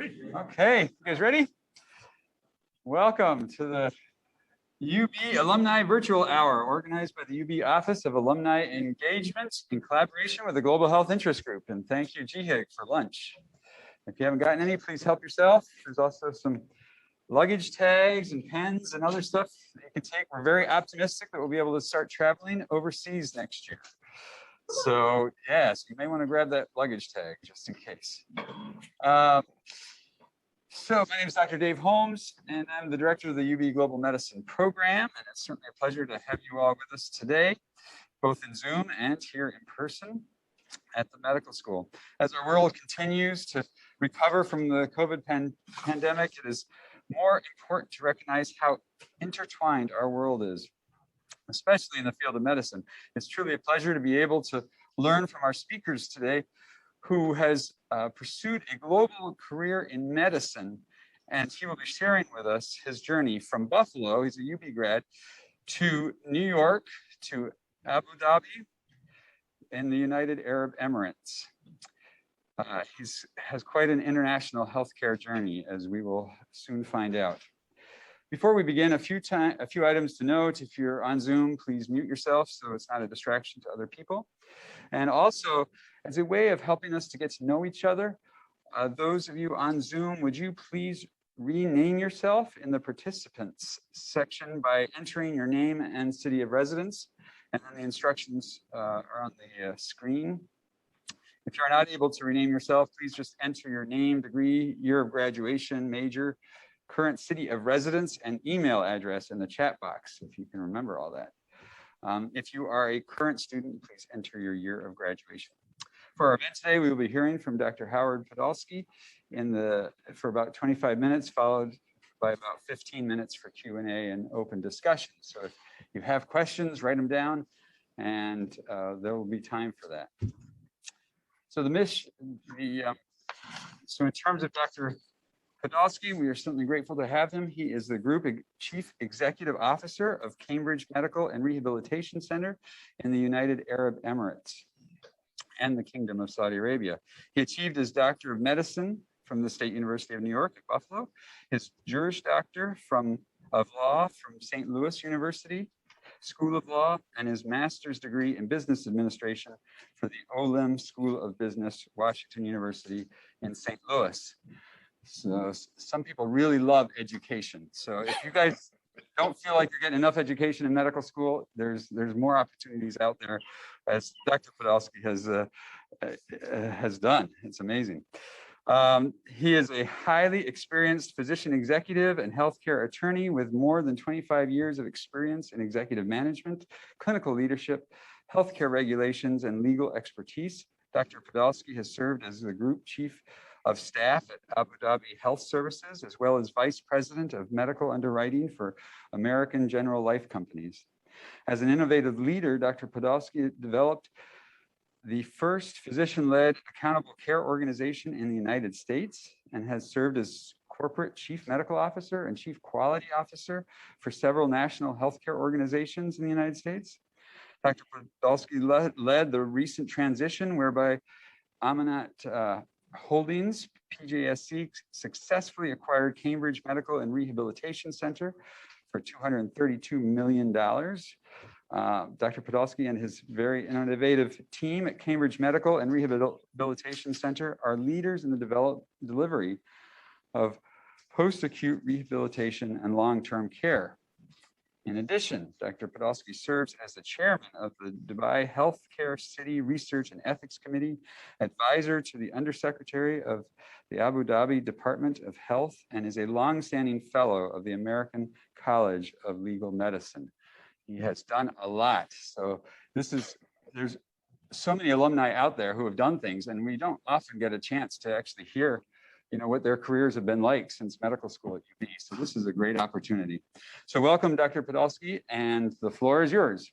Okay, you guys ready? Welcome to the UB Alumni Virtual Hour, organized by the UB Office of Alumni Engagement in collaboration with the Global Health Interest Group. And thank you, GHIG, for lunch. If you haven't gotten any, please help yourself. There's also some luggage tags and pens and other stuff that you can take. We're very optimistic that we'll be able to start traveling overseas next year. So yes, you may want to grab that luggage tag just in case. So my name is Dr. Dave Holmes, and I'm the director of the UB Global Medicine Program, and it's certainly a pleasure to have you all with us today, both in Zoom and here in person at the medical school. As our world continues to recover from the COVID pandemic, it is more important to recognize how intertwined our world is, especially in the field of medicine. It's truly a pleasure to be able to learn from our speakers today, who has pursued a global career in medicine, and he will be sharing with us his journey from Buffalo, he's a UB grad, to New York, to Abu Dhabi, in the United Arab Emirates. He has quite an international healthcare journey, as we will soon find out. Before we begin, a few items to note. If you're on Zoom, please mute yourself so it's not a distraction to other people. And also, as a way of helping us to get to know each other, those of you on Zoom, would you please rename yourself in the participants section by entering your name and city of residence, and then the instructions are on the screen. If you're not able to rename yourself, please just enter your name, degree, year of graduation, major, current city of residence, and email address in the chat box, if you can remember all that. If you are a current student, please enter your year of graduation. For our event today, we will be hearing from Dr. Howard Podolsky for about 25 minutes, followed by about 15 minutes for Q&A and open discussion. So if you have questions, write them down, and there will be time for that. So so in terms of Dr. Podolsky, we are certainly grateful to have him. He is the Group Chief Executive Officer of Cambridge Medical and Rehabilitation Center in the United Arab Emirates and the Kingdom of Saudi Arabia. He achieved his Doctor of Medicine from the State University of New York at Buffalo, his Juris Doctor of Law from St. Louis University School of Law, and his master's degree in business administration for the Olem School of Business, Washington University in St. Louis. So some people really love education. So if you guys don't feel like you're getting enough education in medical school, there's more opportunities out there, as Dr. Podolsky has done. It's amazing. He is a highly experienced physician executive and healthcare attorney with more than 25 years of experience in executive management, clinical leadership, healthcare regulations, and legal expertise. Dr. Podolsky has served as the Group Chief of Staff at Abu Dhabi Health Services, as well as Vice President of Medical Underwriting for American General Life Companies. As an innovative leader, Dr. Podolsky developed the first physician-led accountable care organization in the United States and has served as corporate chief medical officer and chief quality officer for several national healthcare organizations in the United States. Dr. Podolsky led the recent transition whereby Amanat Holdings, PJSC, successfully acquired Cambridge Medical and Rehabilitation Center for $232 million. Dr. Podolsky and his very innovative team at Cambridge Medical and Rehabilitation Center are leaders in the delivery of post-acute rehabilitation and long-term care. In addition, Dr. Podolsky serves as the chairman of the Dubai Healthcare City Research and Ethics Committee, advisor to the Undersecretary of the Abu Dhabi Department of Health, and is a longstanding fellow of the American College of Legal Medicine. He has done a lot. So there's so many alumni out there who have done things, and we don't often get a chance to actually hear what their careers have been like since medical school at UB. So this is a great opportunity. So welcome, Dr. Podolsky, and the floor is yours.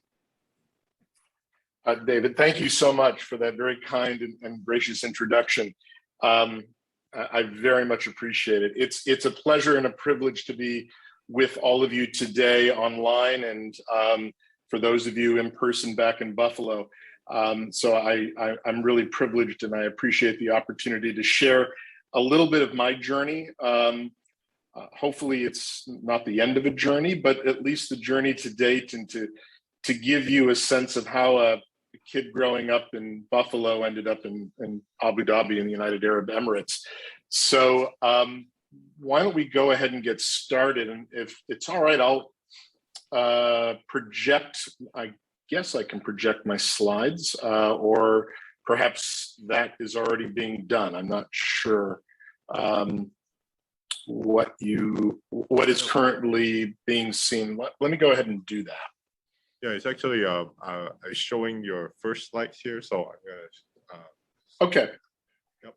David, thank you so much for that very kind and gracious introduction. I very much appreciate it. It's a pleasure and a privilege to be with all of you today online, and for those of you in person back in Buffalo. So I'm really privileged, and I appreciate the opportunity to share a little bit of my journey. Hopefully it's not the end of a journey, but at least the journey to date, and to give you a sense of how a kid growing up in Buffalo ended up in Abu Dhabi in the United Arab Emirates. So why don't we go ahead and get started? And if it's all right, I'll project, I guess I can project my slides, or perhaps that is already being done. I'm not sure what is currently being seen. Let me go ahead and do that. Yeah, it's actually showing your first slides here. So I'm gonna. Okay. Yep.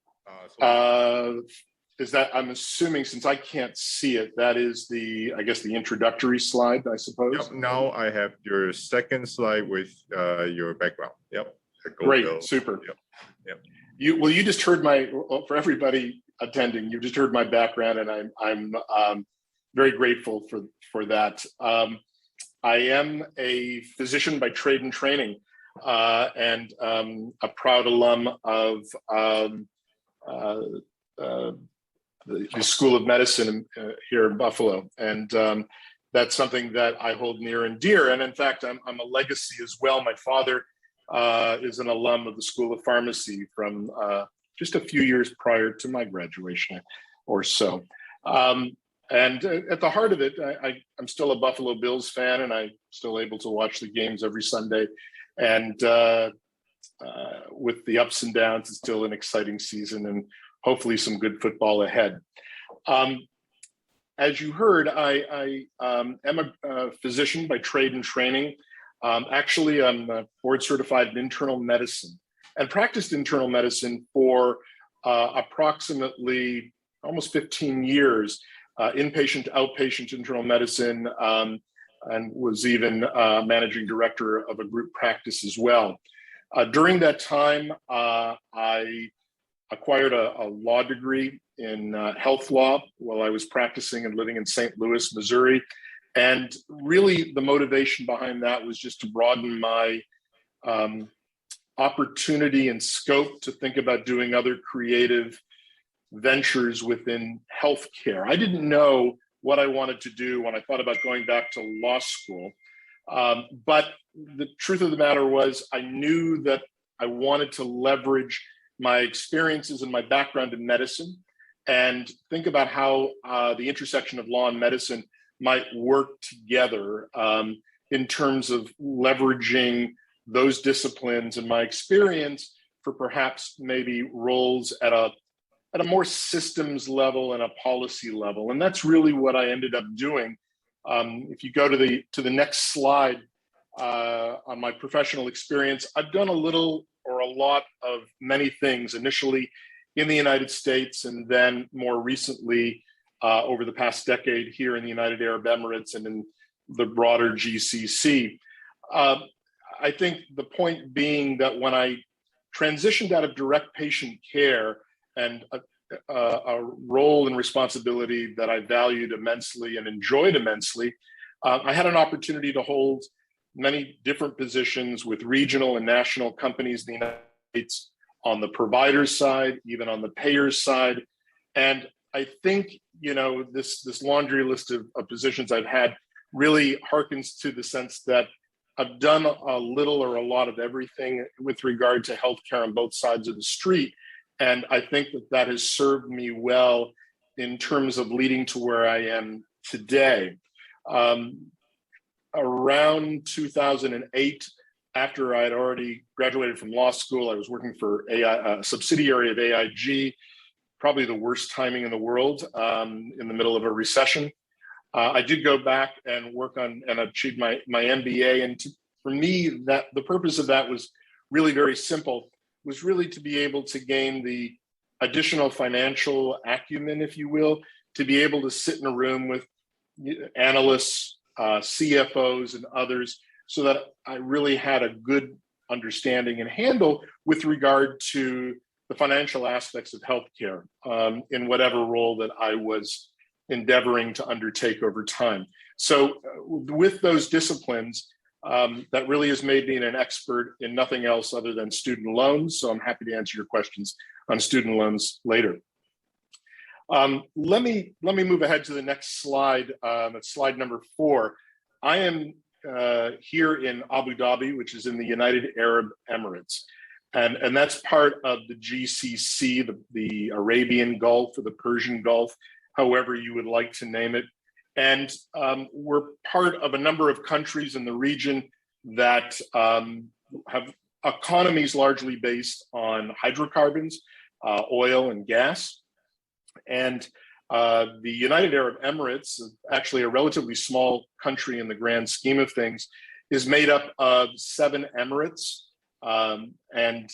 Is that, I'm assuming, since I can't see it, that is I guess the introductory slide, I suppose. Yep. Now I have your second slide with your background. Yep. Great. Super. Yep. Yep. You just heard for everybody attending, you just heard my background, and I'm very grateful for that. I am a physician by trade and training, and a proud alum of the School of Medicine here in Buffalo, and that's something that I hold near and dear. And in fact, I'm a legacy as well. My father is an alum of the School of Pharmacy from just a few years prior to my graduation or so. And at the heart of it, I'm still a Buffalo Bills fan, and I'm still able to watch the games every Sunday. And with the ups and downs, it's still an exciting season, and hopefully some good football ahead. As you heard, I am a physician by trade and training. Actually, I'm board certified in internal medicine, and practiced internal medicine for approximately almost 15 years. Inpatient, outpatient internal medicine, and was even managing director of a group practice as well. During that time, I acquired a law degree in health law while I was practicing and living in St. Louis, Missouri. And really the motivation behind that was just to broaden my opportunity and scope to think about doing other creative ventures within healthcare. I didn't know what I wanted to do when I thought about going back to law school. But the truth of the matter was, I knew that I wanted to leverage my experiences and my background in medicine and think about how the intersection of law and medicine might work together in terms of leveraging those disciplines and my experience for perhaps maybe roles at a more systems level and a policy level. And that's really what I ended up doing. If you go to the next slide on my professional experience, I've done a little or a lot of many things, initially in the United States, and then more recently over the past decade here in the United Arab Emirates and in the broader GCC. I think the point being that when I transitioned out of direct patient care and a role and responsibility that I valued immensely and enjoyed immensely, I had an opportunity to hold many different positions with regional and national companies in the United States, on the provider's side, even on the payer's side. And I think, this laundry list of positions I've had really harkens to the sense that I've done a little or a lot of everything with regard to healthcare on both sides of the street. And I think that has served me well in terms of leading to where I am today. Around 2008, after I'd already graduated from law school, I was working for a subsidiary of AIG, probably the worst timing in the world, in the middle of a recession. I did go back and work on and achieve my MBA. And for me, that the purpose of that was really very simple, was really to be able to gain the additional financial acumen, if you will, to be able to sit in a room with analysts, CFOs, and others, so that I really had a good understanding and handle with regard to the financial aspects of healthcare in whatever role that I was endeavoring to undertake over time. So with those disciplines, that really has made me an expert in nothing else other than student loans. So I'm happy to answer your questions on student loans later. Let me move ahead to the next slide. It's slide number 4. I am here in Abu Dhabi, which is in the United Arab Emirates. And that's part of the GCC, the Arabian Gulf or the Persian Gulf, however you would like to name it. And we're part of a number of countries in the region that have economies largely based on hydrocarbons, oil and gas. And the United Arab Emirates, actually a relatively small country in the grand scheme of things, is made up of 7 emirates. And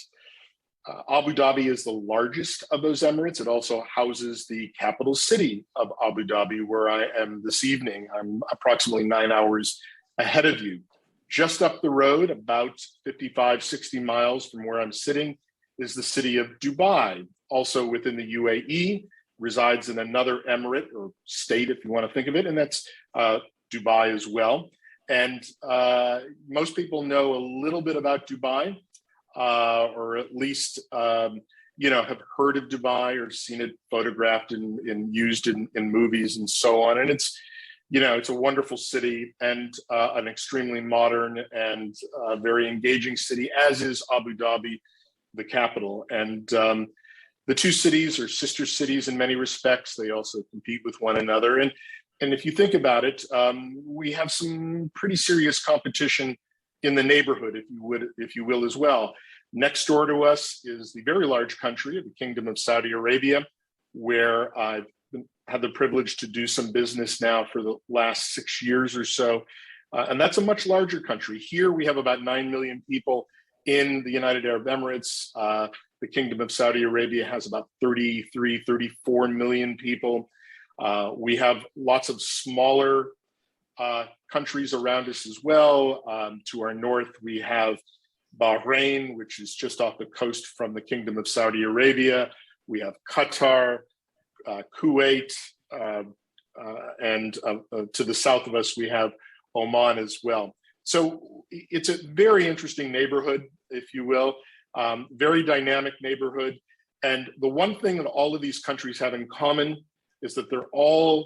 Abu Dhabi is the largest of those emirates. It also houses the capital city of Abu Dhabi, where I am this evening. I'm approximately 9 hours ahead of you. Just up the road, about 55, 60 miles from where I'm sitting, is the city of Dubai, also within the UAE, resides in another emirate or state, if you want to think of it, and that's Dubai as well. And most people know a little bit about Dubai, or at least have heard of Dubai or seen it photographed and used in movies and so on. And it's a wonderful city and an extremely modern and very engaging city, as is Abu Dhabi, the capital. And the two cities are sister cities in many respects. They also compete with one another. And if you think about it, we have some pretty serious competition in the neighborhood, if you will, as well. Next door to us is the very large country of the Kingdom of Saudi Arabia, where I've had the privilege to do some business now for the last 6 years or so. And that's a much larger country. Here we have about 9 million people in the United Arab Emirates. The Kingdom of Saudi Arabia has about 33, 34 million people. We have lots of smaller countries around us as well. To our north, we have Bahrain, which is just off the coast from the Kingdom of Saudi Arabia. We have Qatar, Kuwait, and to the south of us, we have Oman as well. So it's a very interesting neighborhood, if you will, very dynamic neighborhood. And the one thing that all of these countries have in common is that they're all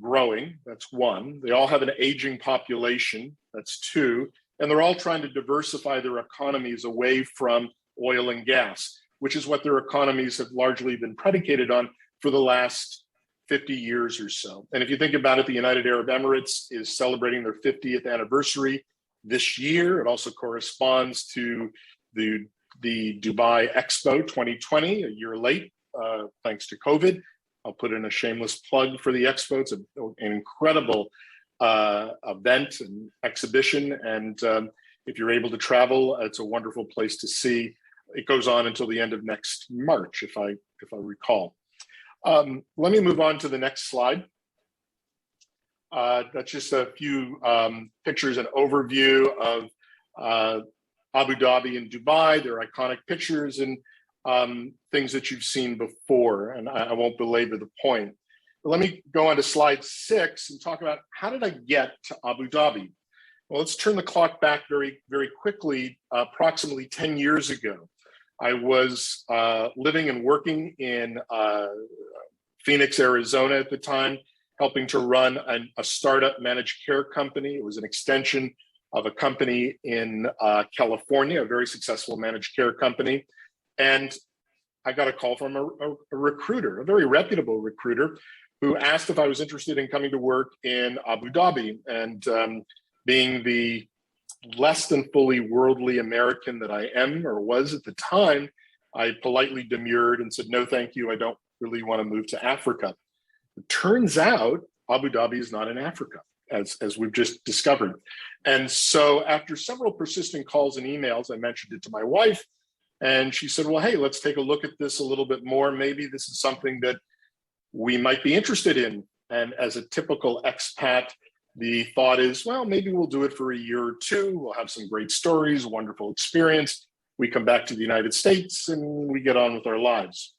growing. That's one. They all have an aging population. That's 2. And they're all trying to diversify their economies away from oil and gas, which is what their economies have largely been predicated on for the last 50 years or so. And if you think about it, the United Arab Emirates is celebrating their 50th anniversary this year. It also corresponds to the Dubai Expo 2020, a year late, thanks to COVID. I'll put in a shameless plug for the Expo. It's an incredible event and exhibition. And if you're able to travel, it's a wonderful place to see. It goes on until the end of next March, if I recall. Let me move on to the next slide. That's just a few pictures and overview of Abu Dhabi and Dubai. They're iconic pictures and things that you've seen before, and I won't belabor the point. But let me go on to slide 6 and talk about how did I get to Abu Dhabi? Well, let's turn the clock back very, very quickly, approximately 10 years ago. I was living and working in Phoenix, Arizona at the time, helping to run a startup managed care company. It was an extension of a company in California, a very successful managed care company. And I got a call from a recruiter, a very reputable recruiter, who asked if I was interested in coming to work in Abu Dhabi. And being the less than fully worldly American that I am or was at the time, I politely demurred and said, no, thank you. I don't really want to move to Africa. It turns out Abu Dhabi is not in Africa, as we've just discovered. And so after several persistent calls and emails, I mentioned it to my wife, and she said, well, hey, let's take a look at this a little bit more. Maybe this is something that we might be interested in. And as a typical expat, the thought is, well, maybe we'll do it for a year or 2. We'll have some great stories, wonderful experience. We come back to the United States and we get on with our lives.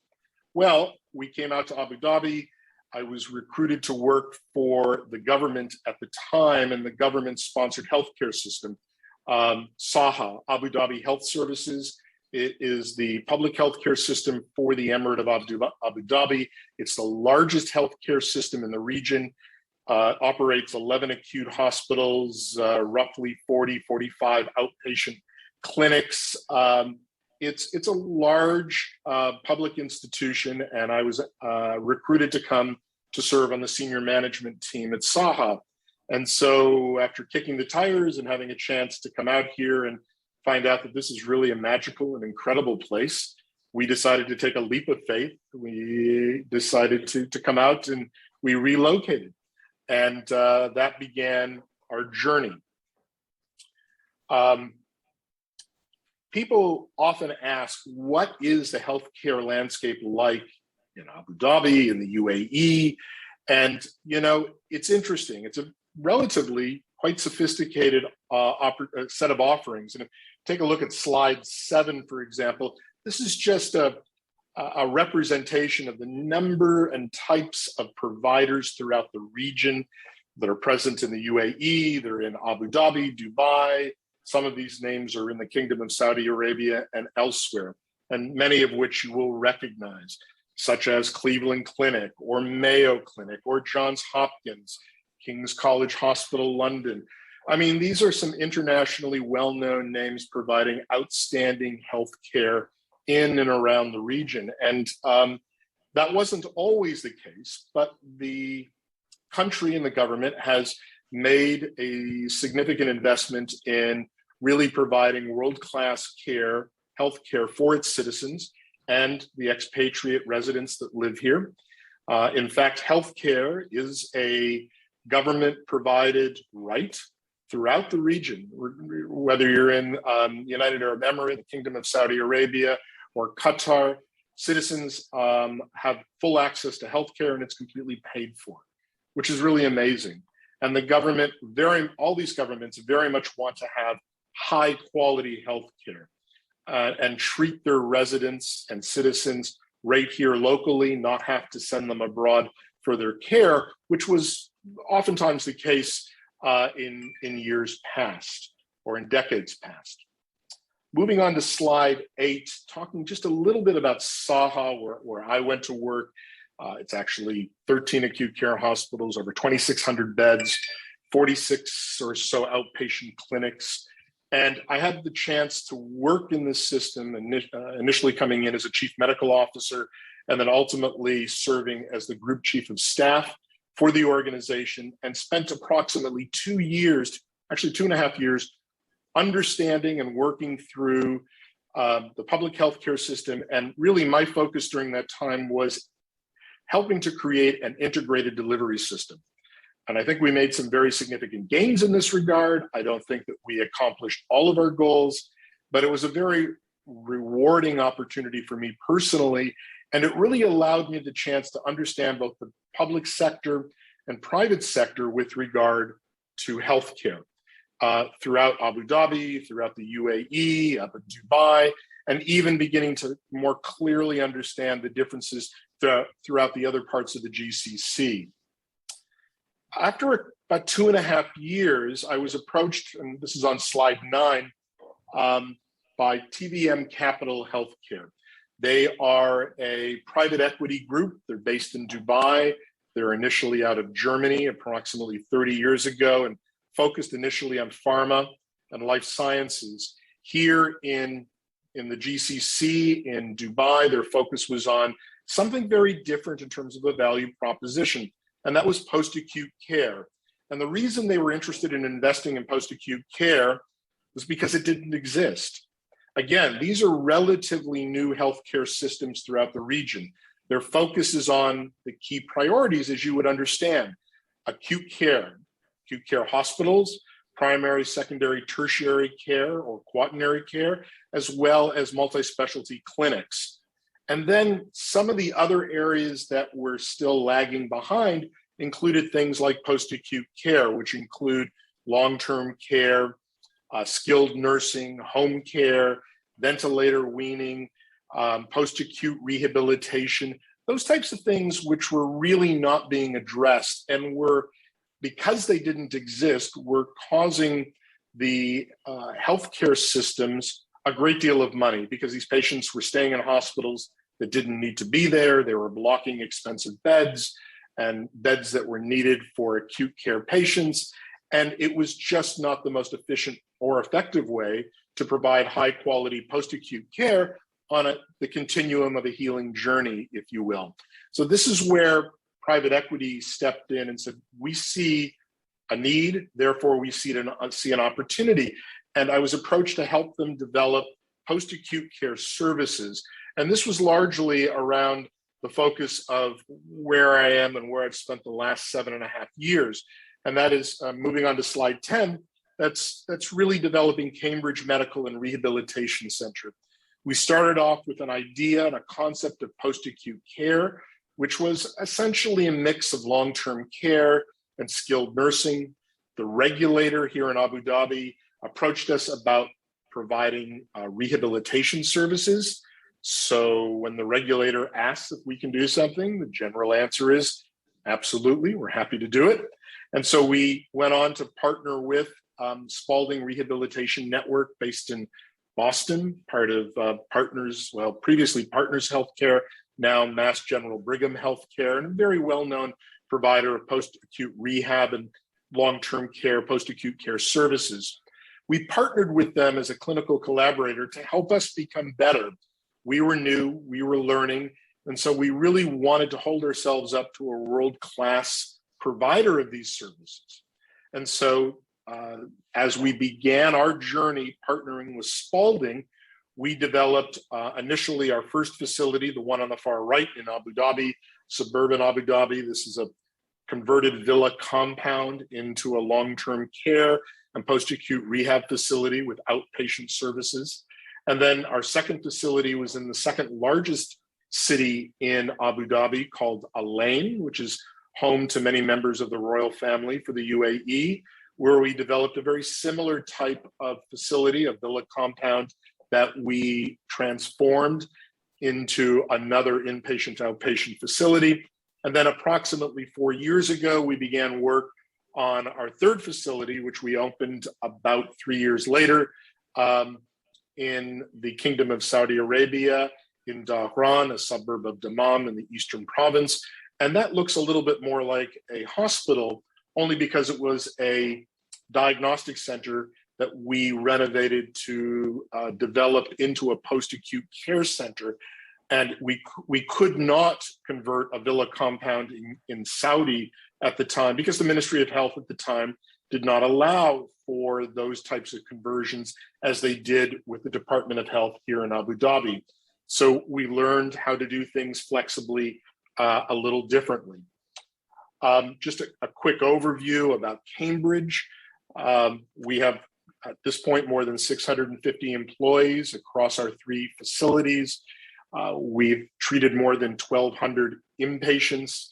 Well, we came out to Abu Dhabi. I was recruited to work for the government at the time and the government-sponsored healthcare system, SAHA, Abu Dhabi Health Services. It is the public healthcare system for the Emirate of Abu Dhabi. It's the largest healthcare system in the region. Operates 11 acute hospitals, roughly 45 outpatient clinics. It's a large public institution, and I was recruited to come to serve on the senior management team at Saha. And so after kicking the tires and having a chance to come out here and find out that this is really a magical and incredible place, we decided to take a leap of faith. We decided to come out, and we relocated. And that began our journey. People often ask, what is the healthcare landscape like in Abu Dhabi, in the UAE? And, it's interesting. It's a relatively quite sophisticated set of offerings. And if you take a look at slide 7, for example, this is just a representation of the number and types of providers throughout the region that are present in the UAE. They're in Abu Dhabi, Dubai. Some of these names are in the Kingdom of Saudi Arabia and elsewhere, and many of which you will recognize, such as Cleveland Clinic or Mayo Clinic or Johns Hopkins, King's College Hospital, London. I mean, these are some internationally well-known names providing outstanding healthcare in and around the region. And that wasn't always the case, but the country and the government has made a significant investment in really providing world-class care, healthcare for its citizens and the expatriate residents that live here. In fact, healthcare is a government-provided right throughout the region, whether you're in the United Arab Emirates, the Kingdom of Saudi Arabia, or Qatar. Citizens have full access to healthcare, and it's completely paid for, which is really amazing. And the government, all these governments very much want to have high quality healthcare and treat their residents and citizens right here locally, not have to send them abroad for their care, which was oftentimes the case in years past or in decades past. Moving on to slide 8, talking just a little bit about Saha, where I went to work. It's actually 13 acute care hospitals, over 2,600 beds, 46 or so outpatient clinics. And I had the chance to work in this system, initially coming in as a chief medical officer, and then ultimately serving as the group chief of staff for the organization, and spent approximately 2 years, actually 2.5 years, understanding and working through the public healthcare system. And really my focus during that time was helping to create an integrated delivery system. And I think we made some very significant gains in this regard. I don't think that we accomplished all of our goals, but it was a very rewarding opportunity for me personally. And it really allowed me the chance to understand both the public sector and private sector with regard to healthcare throughout Abu Dhabi, throughout the UAE, up in Dubai, and even beginning to more clearly understand the differences throughout the other parts of the GCC. After about 2.5 years, I was approached, and this is on slide 9, by TVM Capital Healthcare. They are a private equity group. They're based in Dubai. They're initially out of Germany approximately 30 years ago and focused initially on pharma and life sciences. Here in the GCC in Dubai, their focus was on something very different in terms of a value proposition, and that was post-acute care. And the reason they were interested in investing in post-acute care was because it didn't exist. Again, these are relatively new healthcare systems throughout the region. Their focus is on the key priorities, as you would understand: acute care hospitals, primary, secondary, tertiary care or quaternary care, as well as multi-specialty clinics. And then some of the other areas that were still lagging behind included things like post-acute care, which include long-term care, skilled nursing, home care, ventilator weaning, post-acute rehabilitation, those types of things which were really not being addressed and were, because they didn't exist, were causing the healthcare systems a great deal of money because these patients were staying in hospitals that didn't need to be there. They were blocking expensive beds and beds that were needed for acute care patients. And it was just not the most efficient or effective way to provide high quality post-acute care on the continuum of a healing journey, if you will. So this is where private equity stepped in and said, we see a need, therefore we see an opportunity. And I was approached to help them develop post-acute care services. And this was largely around the focus of where I am and where I've spent the last 7.5 years. And that is, moving on to slide 10, that's really developing Cambridge Medical and Rehabilitation Center. We started off with an idea and a concept of post-acute care, which was essentially a mix of long-term care and skilled nursing. The regulator here in Abu Dhabi approached us about providing rehabilitation services. So when the regulator asks if we can do something, the general answer is absolutely, we're happy to do it. And so we went on to partner with Spalding Rehabilitation Network based in Boston, part of previously Partners Healthcare, now Mass General Brigham Healthcare, and a very well-known provider of post-acute rehab and long-term care, post-acute care services. We partnered with them as a clinical collaborator to help us become better. We were new, we were learning, and so we really wanted to hold ourselves up to a world-class provider of these services. And so as we began our journey partnering with Spalding, we developed initially our first facility, the one on the far right in Abu Dhabi, suburban Abu Dhabi. This is a converted villa compound into a long-term care and post-acute rehab facility with outpatient services. And then our second facility was in the second largest city in Abu Dhabi called Al Ain, which is home to many members of the royal family for the UAE, where we developed a very similar type of facility, a villa compound that we transformed into another inpatient outpatient facility. And then approximately 4 years ago, we began work on our third facility, which we opened about 3 years later in the Kingdom of Saudi Arabia, in Dhahran, a suburb of Dammam in the Eastern Province. And that looks a little bit more like a hospital, only because it was a diagnostic center that we renovated to develop into a post-acute care center. And we could not convert a villa compound in Saudi at the time because the Ministry of Health at the time did not allow for those types of conversions as they did with the Department of Health here in Abu Dhabi. So we learned how to do things flexibly a little differently. Just a quick overview about Cambridge. We have at this point more than 650 employees across our 3 facilities. We've treated more than 1,200 inpatients.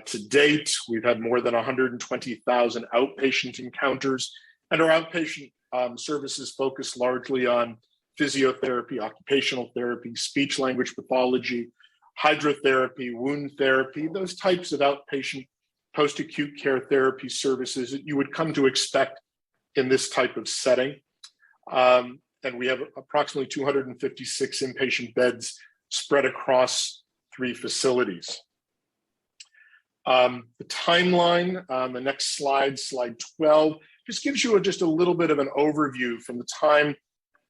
To date, we've had more than 120,000 outpatient encounters, and our outpatient services focus largely on physiotherapy, occupational therapy, speech language pathology, hydrotherapy, wound therapy, those types of outpatient post-acute care therapy services that you would come to expect in this type of setting. And we have approximately 256 inpatient beds spread across 3 facilities. The timeline on the next slide, slide 12, just gives you just a little bit of an overview from the time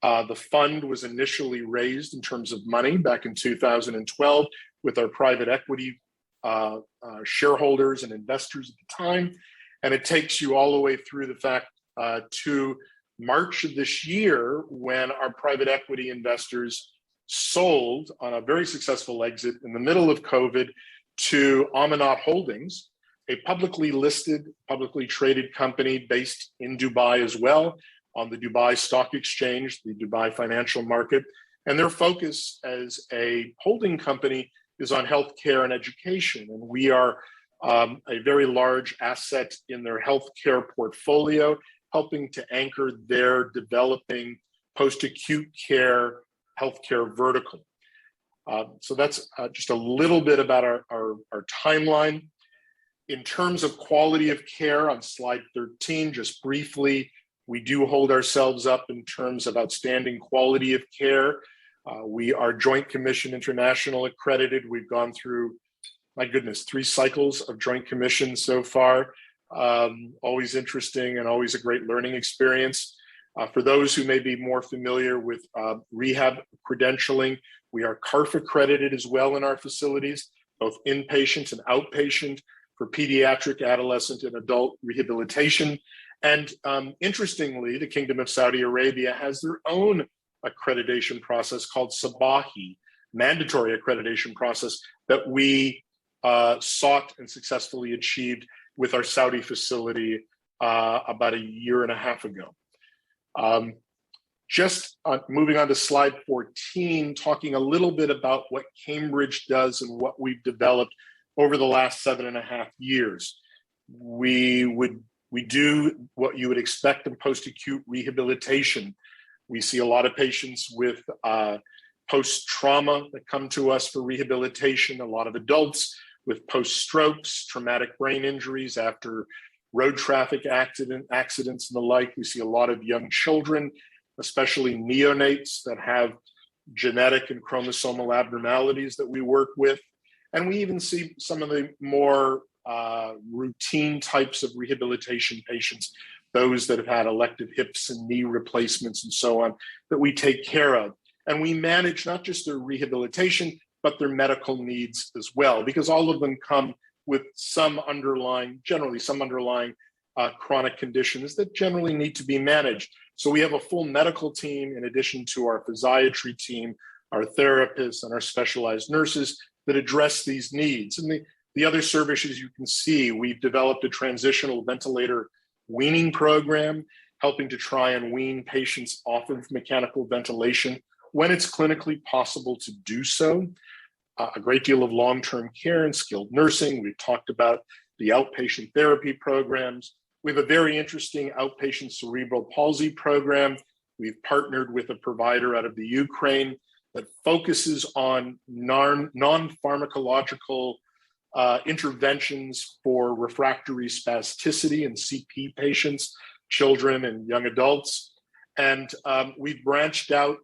the fund was initially raised in terms of money back in 2012 with our private equity shareholders and investors at the time. And it takes you all the way through the fact to March of this year when our private equity investors sold on a very successful exit in the middle of COVID to Amanat Holdings, a publicly listed, publicly traded company based in Dubai as well, on the Dubai Stock Exchange, the Dubai financial market. And their focus as a holding company is on healthcare and education. And we are a very large asset in their healthcare portfolio, helping to anchor their developing post-acute care healthcare vertical. So that's just a little bit about our timeline. In terms of quality of care on slide 13, just briefly, We do hold ourselves up in terms of outstanding quality of care. We are Joint Commission International accredited. We've gone through, my goodness, 3 cycles of Joint Commission so far. Always interesting and always a great learning experience. For those who may be more familiar with rehab credentialing, we are CARF accredited as well in our facilities, both inpatient and outpatient for pediatric, adolescent, and adult rehabilitation. And interestingly, the Kingdom of Saudi Arabia has their own accreditation process called Sabahi, mandatory accreditation process that we sought and successfully achieved with our Saudi facility about 1.5 years ago. Moving on to slide 14, talking a little bit about what Cambridge does and what we've developed over the last 7.5 years. We do what you would expect in post-acute rehabilitation. We see a lot of patients with post-trauma that come to us for rehabilitation, a lot of adults with post-strokes, traumatic brain injuries after road traffic accidents and the like. We see a lot of young children, especially neonates that have genetic and chromosomal abnormalities that we work with. And we even see some of the more routine types of rehabilitation patients, those that have had elective hips and knee replacements and so on, that we take care of. And we manage not just their rehabilitation, but their medical needs as well, because all of them come with generally some underlying chronic conditions that generally need to be managed. So we have a full medical team in addition to our physiatry team, our therapists, and our specialized nurses that address these needs. And the other services you can see, we've developed a transitional ventilator weaning program, helping to try and wean patients off of mechanical ventilation when it's clinically possible to do so. A great deal of long-term care and skilled nursing. We've talked about the outpatient therapy programs. We have a very interesting outpatient cerebral palsy program. We've partnered with a provider out of the Ukraine that focuses on non-pharmacological interventions for refractory spasticity in CP patients, children and young adults. And we've branched out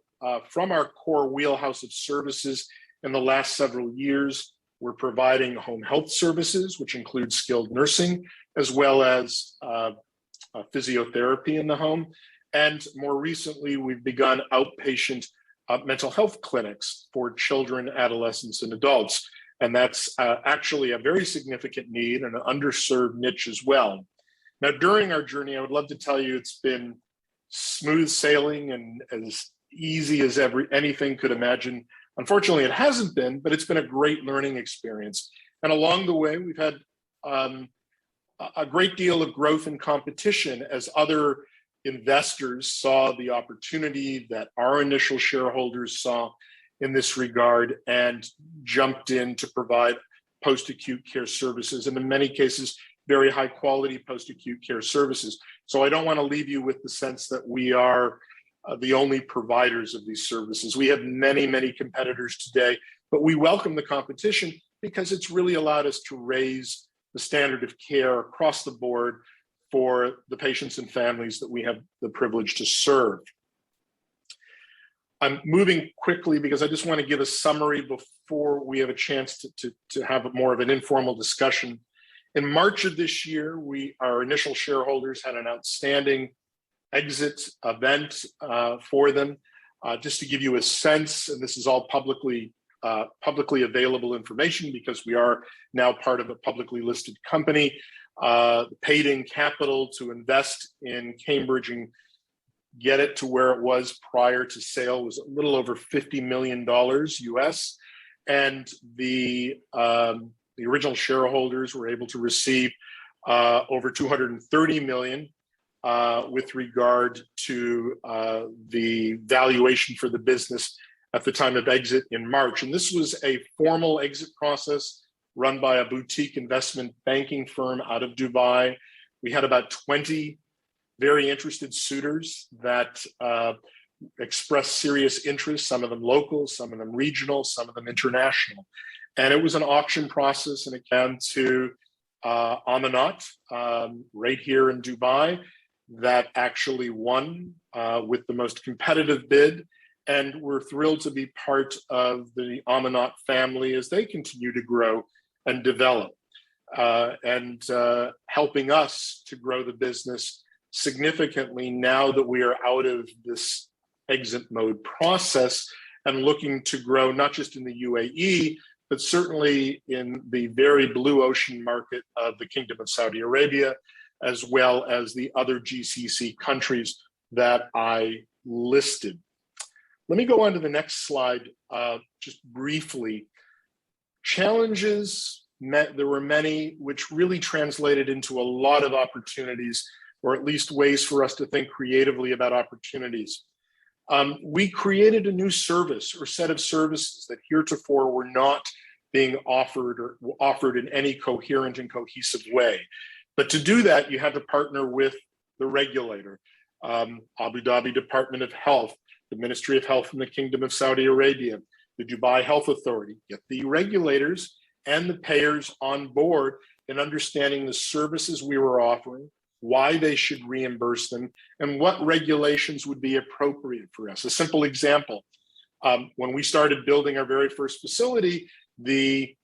from our core wheelhouse of services in the last several years. We're providing home health services, which include skilled nursing, as well as physiotherapy in the home. And more recently, we've begun outpatient mental health clinics for children, adolescents, and adults. And that's actually a very significant need and an underserved niche as well. Now, during our journey, I would love to tell you it's been smooth sailing and as easy as anything could imagine. Unfortunately, it hasn't been, but it's been a great learning experience. And along the way, we've had a great deal of growth and competition as other investors saw the opportunity that our initial shareholders saw in this regard and jumped in to provide post-acute care services, and in many cases, very high quality post-acute care services. So I don't want to leave you with the sense that we are the only providers of these services. We have many, many competitors today, but we welcome the competition because it's really allowed us to raise the standard of care across the board for the patients and families that we have the privilege to serve. I'm moving quickly because I just want to give a summary before we have a chance to have more of an informal discussion. In March of this year, our initial shareholders had an outstanding exit event for them. Just to give you a sense, and this is all publicly available information because we are now part of a publicly listed company, paid in capital to invest in Cambridge and get it to where it was prior to sale was a little over $50 million US. And the original shareholders were able to receive over $230 million with regard to the valuation for the business at the time of exit in March. And this was a formal exit process run by a boutique investment banking firm out of Dubai. We had about 20 very interested suitors that expressed serious interest, some of them local, some of them regional, some of them international. And it was an auction process, and it came to Amanat right here in Dubai. that actually won with the most competitive bid. And we're thrilled to be part of the Amanat family as they continue to grow and develop, and helping us to grow the business significantly now that we are out of this exit mode process and looking to grow not just in the UAE, but certainly in the very blue ocean market of the Kingdom of Saudi Arabia, as well as the other GCC countries that I listed. Let me go on to the next slide just briefly. Challenges, there were many, which really translated into a lot of opportunities, or at least ways for us to think creatively about opportunities. We created a new service or set of services that heretofore were not being offered or offered in any coherent and cohesive way. But to do that, you had to partner with the regulator, Abu Dhabi Department of Health, the Ministry of Health in the Kingdom of Saudi Arabia, the Dubai Health Authority, get the regulators and the payers on board in understanding the services we were offering, why they should reimburse them, and what regulations would be appropriate for us. A simple example, when we started building our very first facility, the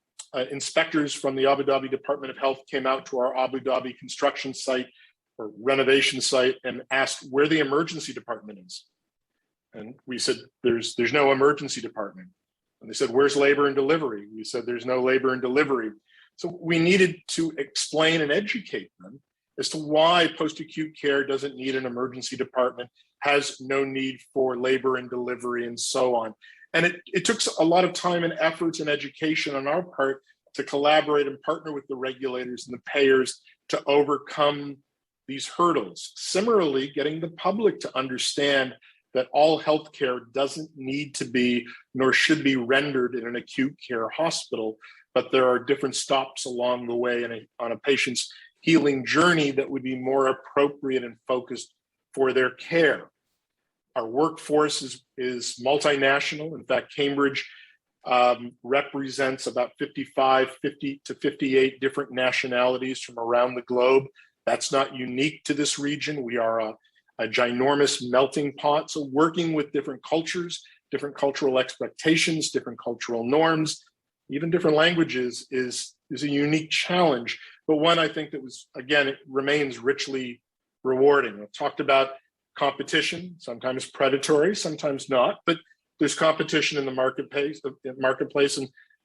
inspectors from the Abu Dhabi Department of Health came out to our Abu Dhabi construction site or renovation site and asked where the emergency department is. And we said, there's no emergency department. And they said, where's labor and delivery? We said, there's no labor and delivery. So we needed to explain and educate them as to why post-acute care doesn't need an emergency department, has no need for labor and delivery, and so on. And it took a lot of time and efforts and education on our part to collaborate and partner with the regulators and the payers to overcome these hurdles. Similarly, getting the public to understand that all healthcare doesn't need to be, nor should be rendered in an acute care hospital, but there are different stops along the way on a patient's healing journey that would be more appropriate and focused for their care. Our workforce is multinational. In fact, Cambridge represents about 50 to 58 different nationalities from around the globe. That's not unique to this region. We are a ginormous melting pot. So working with different cultures, different cultural expectations, different cultural norms, even different languages is a unique challenge, but one I think that was, again, it remains richly rewarding. I've talked about competition, sometimes predatory, sometimes not, but there's competition in the marketplace,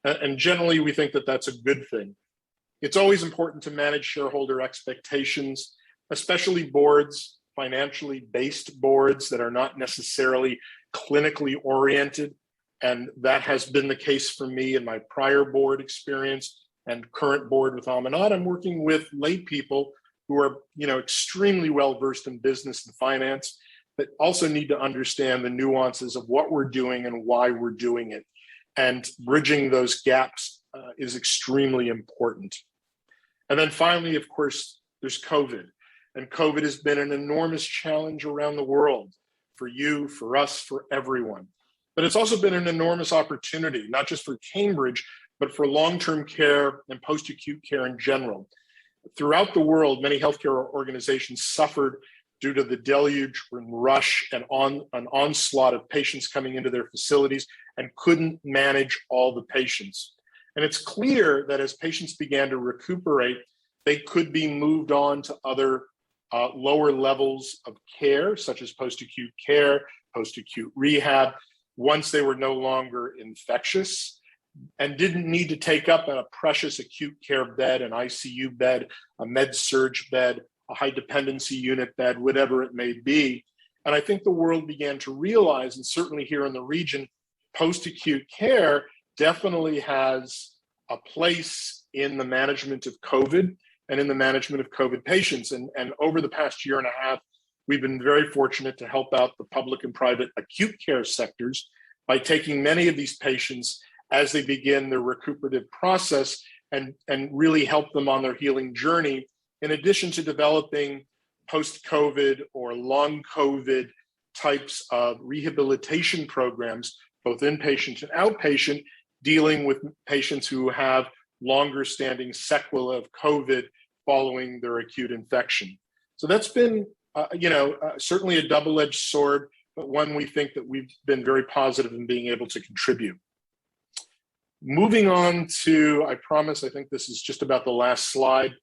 and generally we think that that's a good thing. It's always important to manage shareholder expectations, especially boards, financially based boards that are not necessarily clinically oriented. And that has been the case for me in my prior board experience and current board with Amanat. I'm working with lay people who are, extremely well versed in business and finance, but also need to understand the nuances of what we're doing and why we're doing it. And bridging those gaps is extremely important. And then finally, of course, there's COVID. And COVID has been an enormous challenge around the world for you, for us, for everyone. But it's also been an enormous opportunity, not just for Cambridge, but for long-term care and post-acute care in general. Throughout the world, many healthcare organizations suffered due to the deluge and rush and an onslaught of patients coming into their facilities and couldn't manage all the patients. And it's clear that as patients began to recuperate, they could be moved on to other lower levels of care, such as post-acute care, post-acute rehab, once they were no longer infectious and didn't need to take up a precious acute care bed, an ICU bed, a med-surg bed, a high dependency unit bed, whatever it may be. And I think the world began to realize, and certainly here in the region, post-acute care definitely has a place in the management of COVID and in the management of COVID patients. And over the past year and a half, we've been very fortunate to help out the public and private acute care sectors by taking many of these patients as they begin their recuperative process and really help them on their healing journey, in addition to developing post-COVID or long COVID types of rehabilitation programs, both inpatient and outpatient, dealing with patients who have longer standing sequelae of COVID following their acute infection. So that's been certainly a double-edged sword, but one we think that we've been very positive in being able to contribute. Moving on to, I promise, I think this is just about the last slide,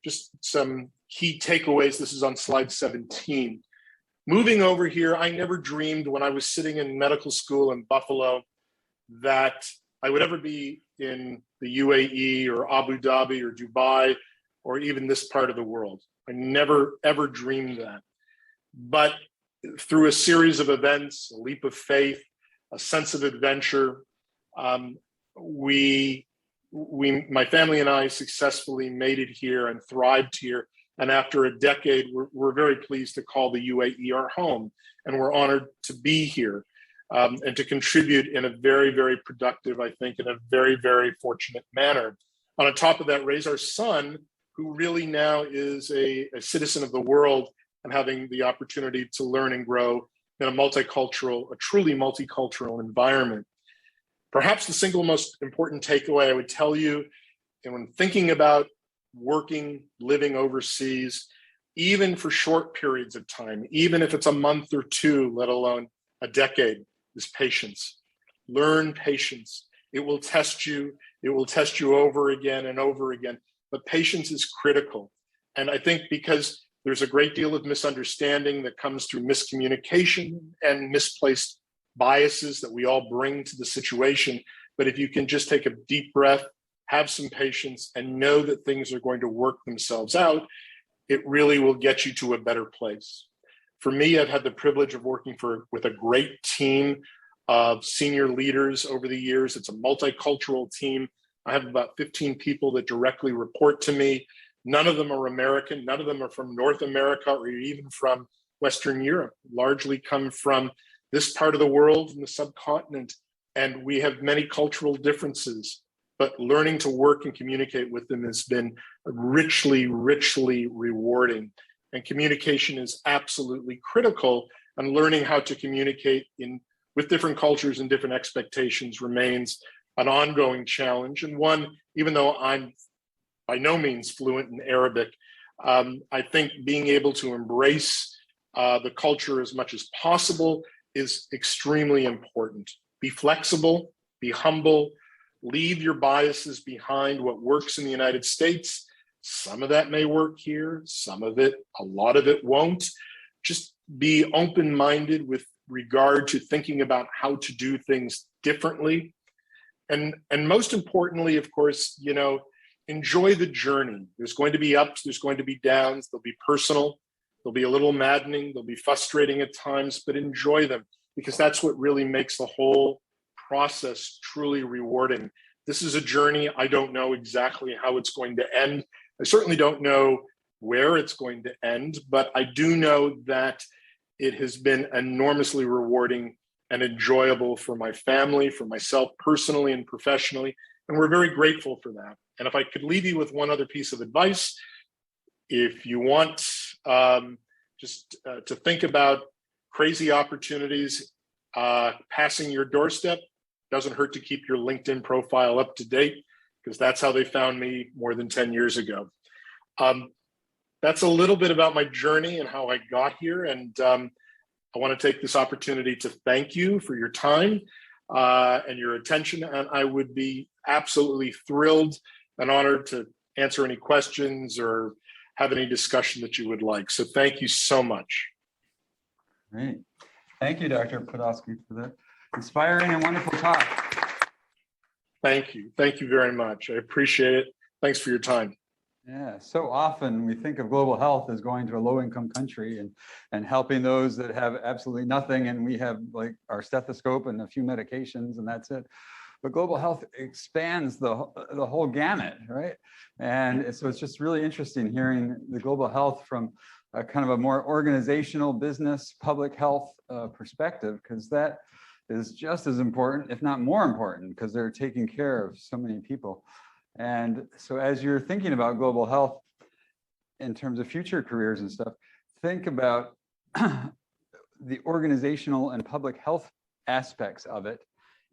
just some key takeaways. This is on slide 17. Moving over here, I never dreamed when I was sitting in medical school in Buffalo that I would ever be in the UAE or Abu Dhabi or Dubai or even this part of the world. I never, ever dreamed that. But through a series of events, a leap of faith, a sense of adventure, my family and I successfully made it here and thrived here. And after a decade, we're very pleased to call the UAE our home. And we're honored to be here and to contribute in a very, very productive, I think, in a very, very fortunate manner. On top of that, raise our son, who really now is a citizen of the world and having the opportunity to learn and grow in a truly multicultural environment. Perhaps the single most important takeaway I would tell you, and when thinking about working, living overseas, even for short periods of time, even if it's a month or two, let alone a decade, is patience. Learn patience. It will test you. It will test you over again and over again. But patience is critical. And I think because there's a great deal of misunderstanding that comes through miscommunication and misplaced biases that we all bring to the situation. But if you can just take a deep breath, have some patience, and know that things are going to work themselves out, it really will get you to a better place. For me, I've had the privilege of working with a great team of senior leaders over the years. It's a multicultural team. I have about 15 people that directly report to me. None of them are American. None of them are from North America or even from Western Europe, largely come from this part of the world and the subcontinent. And we have many cultural differences, but learning to work and communicate with them has been richly, richly rewarding. And communication is absolutely critical, and learning how to communicate with different cultures and different expectations remains an ongoing challenge. And one, even though I'm by no means fluent in Arabic, I think being able to embrace the culture as much as possible is extremely important. Be flexible, be humble, leave your biases behind. What works in the United States, some of that may work here, a lot of it won't. Just be open-minded with regard to thinking about how to do things differently. And most importantly, of course, enjoy the journey. There's going to be ups, there's going to be downs, they'll be personal, they'll be a little maddening, they'll be frustrating at times, but enjoy them, because that's what really makes the whole process truly rewarding. This is a journey. I don't know exactly how it's going to end. I certainly don't know where it's going to end, but I do know that it has been enormously rewarding and enjoyable for my family, for myself personally and professionally, and we're very grateful for that. And if I could leave you with one other piece of advice, if you want to think about crazy opportunities passing your doorstep, doesn't hurt to keep your LinkedIn profile up to date, because that's how they found me more than 10 years ago. That's a little bit about my journey and how I got here. And I want to take this opportunity to thank you for your time and your attention. And I would be absolutely thrilled and honored to answer any questions or have any discussion that you would like. So thank you so much. Great. Thank you, Dr. Podolsky, for the inspiring and wonderful talk. Thank you. Thank you very much. I appreciate it. Thanks for your time. Yeah, so often we think of global health as going to a low-income country and helping those that have absolutely nothing, and we have like our stethoscope and a few medications and that's it. But global health expands the whole gamut, right? And so it's just really interesting hearing the global health from a kind of a more organizational business public health perspective, because that is just as important, if not more important, because they're taking care of so many people. And so as you're thinking about global health in terms of future careers and stuff, think about the organizational and public health aspects of it,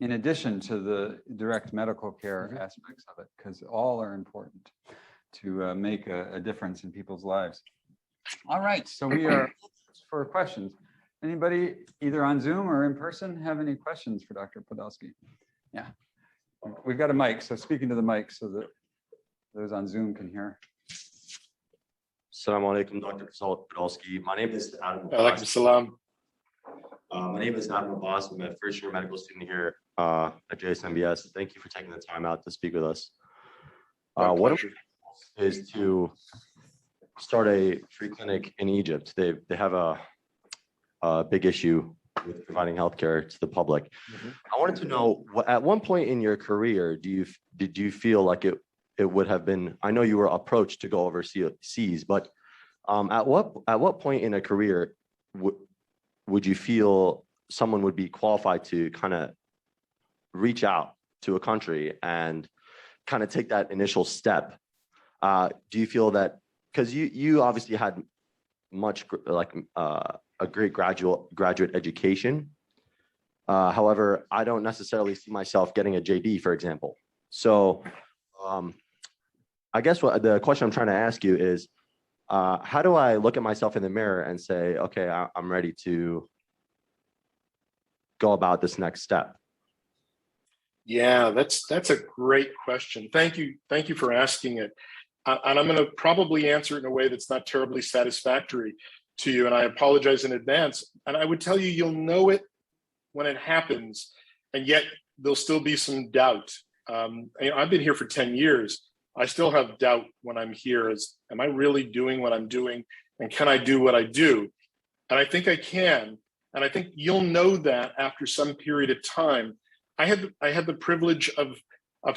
in addition to the direct medical care aspects of it, because all are important to make a difference in people's lives. All right, so we are for questions. Anybody either on Zoom or in person have any questions for Dr. Podolsky? Yeah, we've got a mic, so speaking to the mic so that those on Zoom can hear. Assalamu alaikum, Dr. Podolsky. My name is Adam Alaikum Abbas. salam. My name is Adam Abbas. I'm a first year medical student here at JSMBS. Thank you for taking the time out to speak with us. My What pleasure. is to start a free clinic in Egypt. They have a big issue with providing healthcare to the public. Mhm. I wanted to know, at one point in your career, did you feel like it would have been? I know you were approached to go overseas, but at what point in a career would you feel someone would be qualified to kind of reach out to a country and kind of take that initial step? Do you feel that, because you obviously had much a great graduate education. However, I don't necessarily see myself getting a JD, for example. So I guess the question I'm trying to ask you is, how do I look at myself in the mirror and say, okay, I'm ready to go about this next step? Yeah, that's a great question. Thank you for asking it. And I'm going to probably answer it in a way that's not terribly satisfactory to you, and I apologize in advance. And I would tell you, you'll know it when it happens, and yet there'll still be some doubt. I've been here for 10 years. I still have doubt when I'm here. Am I really doing what I'm doing? And can I do what I do? And I think I can. And I think you'll know that after some period of time. I had the privilege of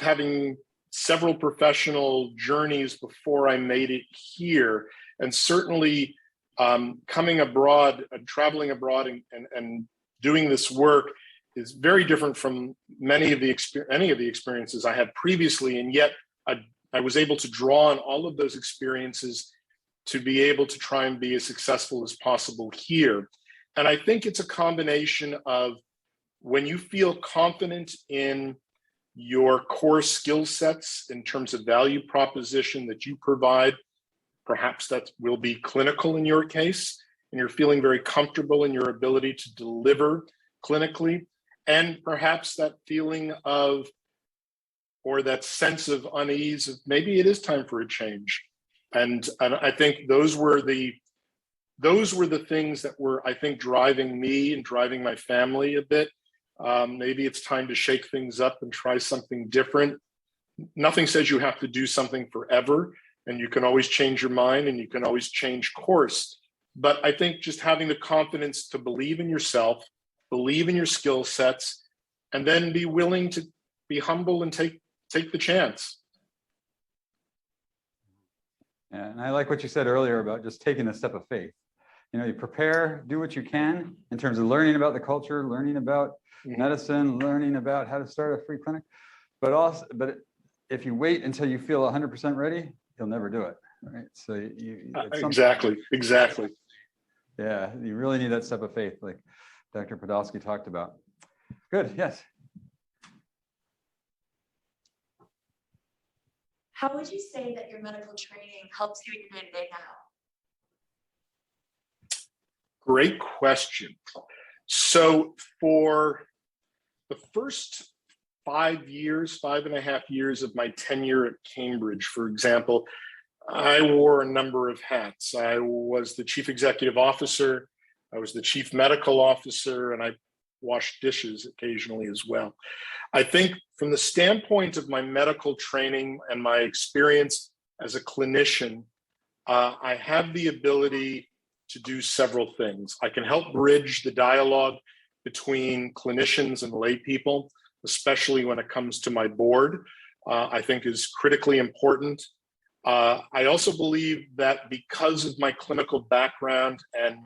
having several professional journeys before I made it here. And certainly coming abroad and traveling abroad and doing this work is very different from any of the experiences I had previously. And yet I was able to draw on all of those experiences to be able to try and be as successful as possible here. And I think it's a combination of when you feel confident in your core skill sets in terms of value proposition that you provide, perhaps that will be clinical in your case, and you're feeling very comfortable in your ability to deliver clinically, and perhaps that feeling of, or that sense of unease of maybe it is time for a change. And I think those were the things that were, I think, driving me and driving my family a bit. Maybe it's time to shake things up and try something different. Nothing says you have to do something forever, and you can always change your mind and you can always change course. But I think just having the confidence to believe in yourself, believe in your skill sets, and then be willing to be humble and take the chance. Yeah, and I like what you said earlier about just taking a step of faith. You prepare, do what you can in terms of learning about the culture, learning about medicine, learning about how to start a free clinic. But if you wait until you feel 100% ready, you'll never do it, right? So Exactly. Yeah, you really need that step of faith, like Dr. Podolsky talked about. Good, yes. How would you say that your medical training helps you in your day-to-day now? Great question. So for the first 5.5 years of my tenure at Cambridge, for example, I wore a number of hats. I was the chief executive officer, I was the chief medical officer, and I washed dishes occasionally as well. I think from the standpoint of my medical training and my experience as a clinician, I have the ability to do several things. I can help bridge the dialogue between clinicians and lay people, especially when it comes to my board, I think is critically important. I also believe that because of my clinical background, and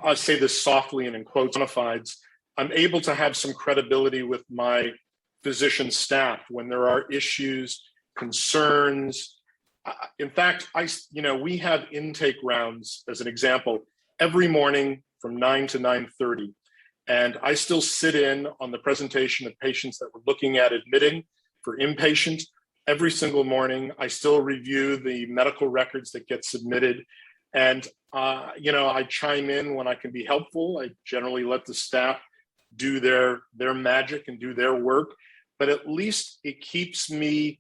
I say this softly and in quotes, bona fides, I'm able to have some credibility with my physician staff when there are issues, concerns. In fact, we have intake rounds, as an example, every morning from 9 to 9:30. And I still sit in on the presentation of patients that we're looking at admitting for inpatient. Every single morning, I still review the medical records that get submitted. And, I chime in when I can be helpful. I generally let the staff do their magic and do their work, but at least it keeps me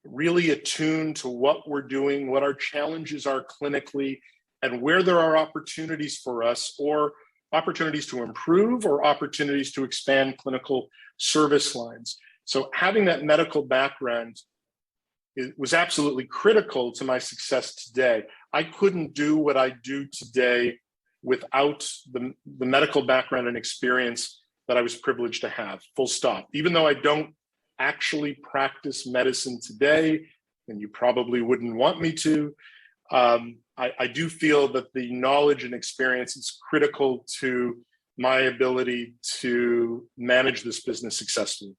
really attuned to what we're doing, what our challenges are clinically, and where there are opportunities for us, or opportunities to improve, or opportunities to expand clinical service lines. So having that medical background was absolutely critical to my success today. I couldn't do what I do today without the medical background and experience that I was privileged to have, full stop. Even though I don't actually practice medicine today, and you probably wouldn't want me to, I do feel that the knowledge and experience is critical to my ability to manage this business successfully.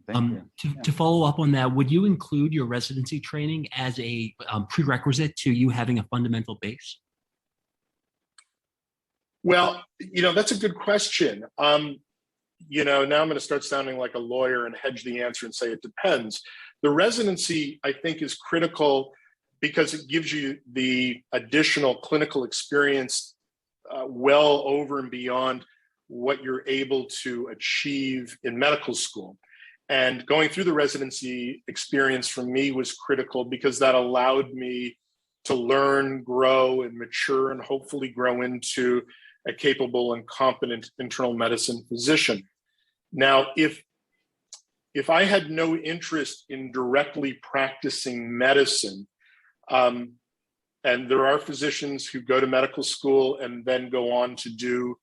Thank you. To follow up on that, would you include your residency training as a prerequisite to you having a fundamental base? Well, that's a good question. Now I'm going to start sounding like a lawyer and hedge the answer and say it depends. The residency, I think, is critical because it gives you the additional clinical experience well over and beyond what you're able to achieve in medical school. And going through the residency experience for me was critical because that allowed me to learn, grow, and mature, and hopefully grow into a capable and competent internal medicine physician. Now, if I had no interest in directly practicing medicine, and there are physicians who go to medical school and then go on to do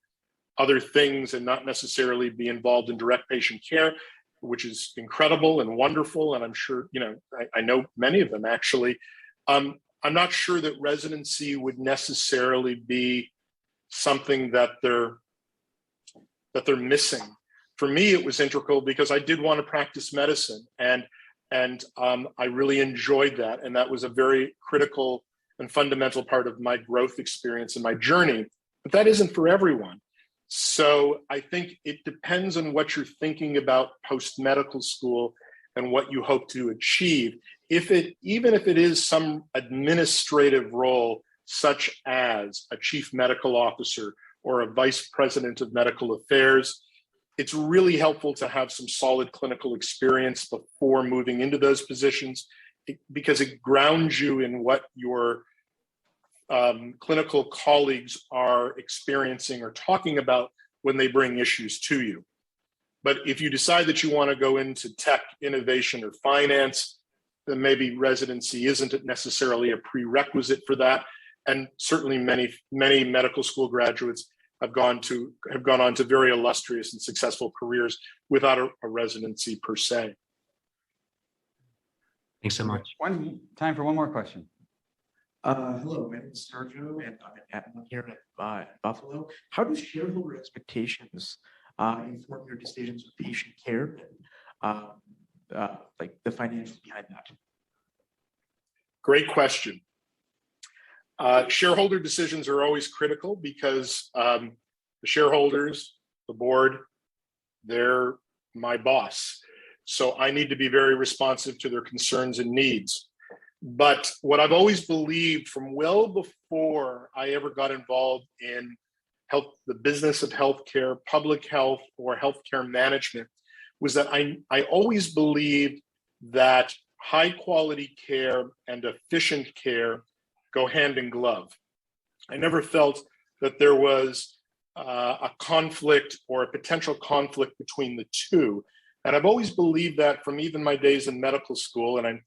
other things and not necessarily be involved in direct patient care, which is incredible and wonderful. And I'm sure, I know many of them actually. I'm not sure that residency would necessarily be something that they're missing. For me, it was integral because I did want to practice medicine, and I really enjoyed that. And that was a very critical and fundamental part of my growth experience and my journey. But that isn't for everyone. So I think it depends on what you're thinking about post-medical school and what you hope to achieve. Even if it is some administrative role, such as a chief medical officer or a vice president of medical affairs, it's really helpful to have some solid clinical experience before moving into those positions, because it grounds you in what your clinical colleagues are experiencing or talking about when they bring issues to you. But if you decide that you want to go into tech, innovation, or finance, then maybe residency isn't necessarily a prerequisite for that. And certainly many medical school graduates have gone on to very illustrious and successful careers without a residency per se. Thanks so much. Time for one more question. Hello, my name is Sergio, and I'm here at Buffalo. How do shareholder expectations inform your decisions with patient care, like the financials behind that? Great question. Shareholder decisions are always critical because the shareholders, the board, they're my boss. So I need to be very responsive to their concerns and needs. But what I've always believed from well before I ever got involved in the business of healthcare, public health, or healthcare management, was that I always believed that high quality care and efficient care go hand in glove. I never felt that there was a conflict or a potential conflict between the two. And I've always believed that from even my days in medical school, and I've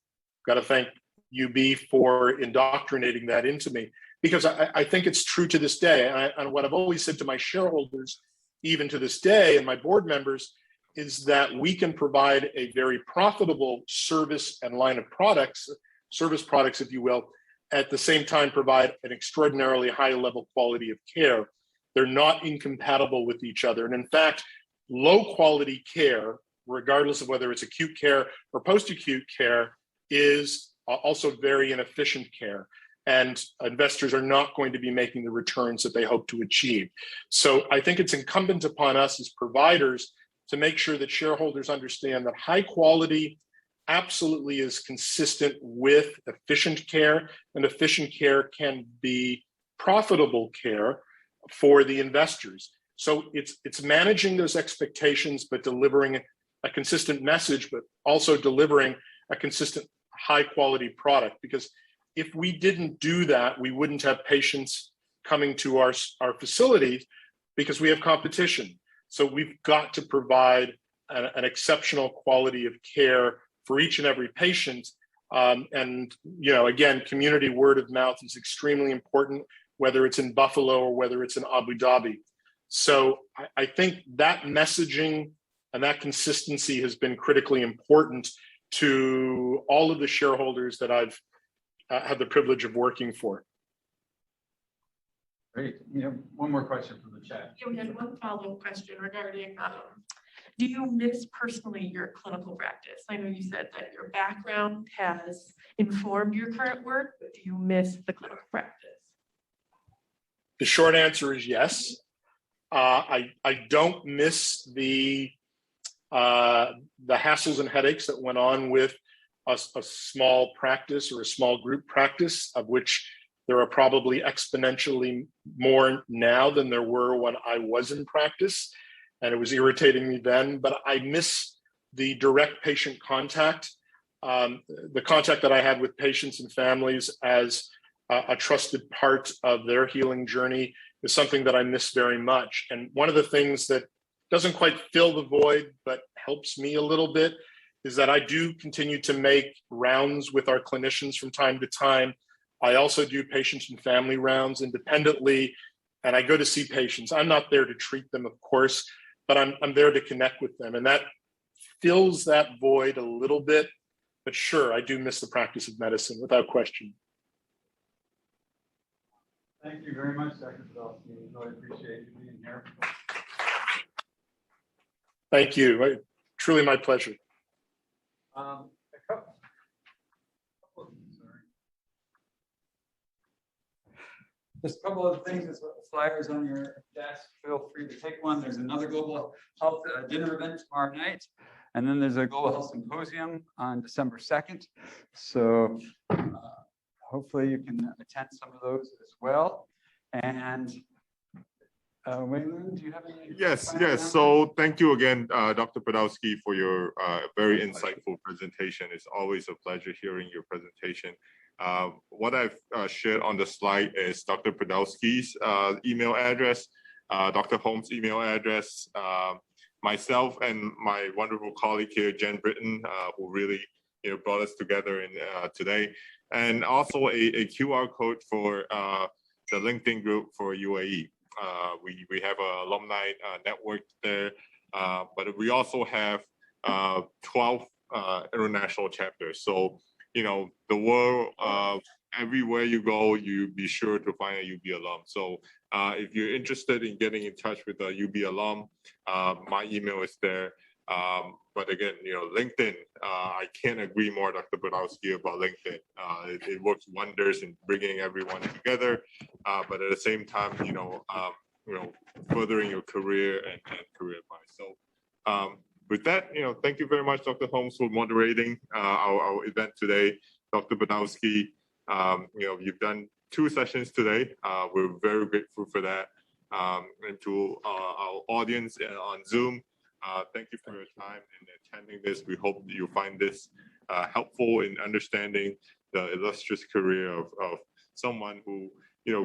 got to thank UB for indoctrinating that into me, because I think it's true to this day. And what I've always said to my shareholders, even to this day, and my board members, is that we can provide a very profitable service and line of products, service products, if you will, at the same time provide an extraordinarily high level quality of care. They're not incompatible with each other. And in fact, low quality care, regardless of whether it's acute care or post-acute care, is also very inefficient care. And investors are not going to be making the returns that they hope to achieve. So I think it's incumbent upon us as providers to make sure that shareholders understand that high quality absolutely is consistent with efficient care, and efficient care can be profitable care for the investors. So it's managing those expectations, but delivering a consistent message, but also delivering a consistent high quality product. Because if we didn't do that, we wouldn't have patients coming to our facilities, because we have competition. So we've got to provide an exceptional quality of care for each and every patient. And, you know, again, community word of mouth is extremely important, whether it's in Buffalo or whether it's in Abu Dhabi. So I think that messaging and that consistency has been critically important to all of the shareholders that I've had the privilege of working for. Great. You have one more question from the chat. Yeah, we had one follow-up question regarding, do you miss personally your clinical practice? I know you said that your background has informed your current work, but do you miss the clinical practice? The short answer is yes. I don't miss the hassles and headaches that went on with a small practice or a small group practice, of which there are probably exponentially more now than there were when I was in practice, and it was irritating me then. But I miss the direct patient contact, the contact that I had with patients and families as a trusted part of their healing journey is something that I miss very much. And one of the things that doesn't quite fill the void, but helps me a little bit, is that I do continue to make rounds with our clinicians from time to time. I also do patient and family rounds independently, and I go to see patients. I'm not there to treat them, of course, but I'm there to connect with them. And that fills that void a little bit. But sure, I do miss the practice of medicine without question. Thank you very much, Dr. Podolsky. We really appreciate you being here. Thank you. Truly my pleasure. Just a couple of things, as flyers on your desk, feel free to take one. There's another global health dinner event tomorrow night. And then there's a global health symposium on December 2nd. So hopefully you can attend some of those as well. And Wayland, do you have any? Yes. So thank you again, Dr. Podolsky, for your very insightful presentation. It's always a pleasure hearing your presentation. What I've shared on the slide is Dr. Podolsky's email address, Dr. Holmes' email address, myself and my wonderful colleague here, Jen Britton, who really brought us together in today, and also a QR code for the LinkedIn group for UAE. We have an alumni network there, but we also have 12 international chapters. So, the world, everywhere you go, you be sure to find a UB alum. So if you're interested in getting in touch with a UB alum, my email is there. But again, LinkedIn, I can't agree more, Dr. Podolsky, about LinkedIn. It works wonders in bringing everyone together, but at the same time, furthering your career and career advice. So with that, thank you very much, Dr. Holmes, for moderating our event today. Dr. Podolsky, you've done 2 sessions today. We're very grateful for that. And to our audience on Zoom, thank you for your time in attending this. We hope you find this helpful in understanding the illustrious career of someone who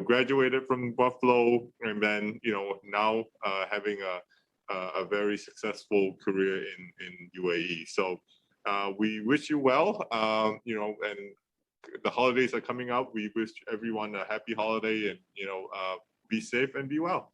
graduated from Buffalo and then now having a very successful career in UAE. So we wish you well. And the holidays are coming up. We wish everyone a happy holiday and be safe and be well.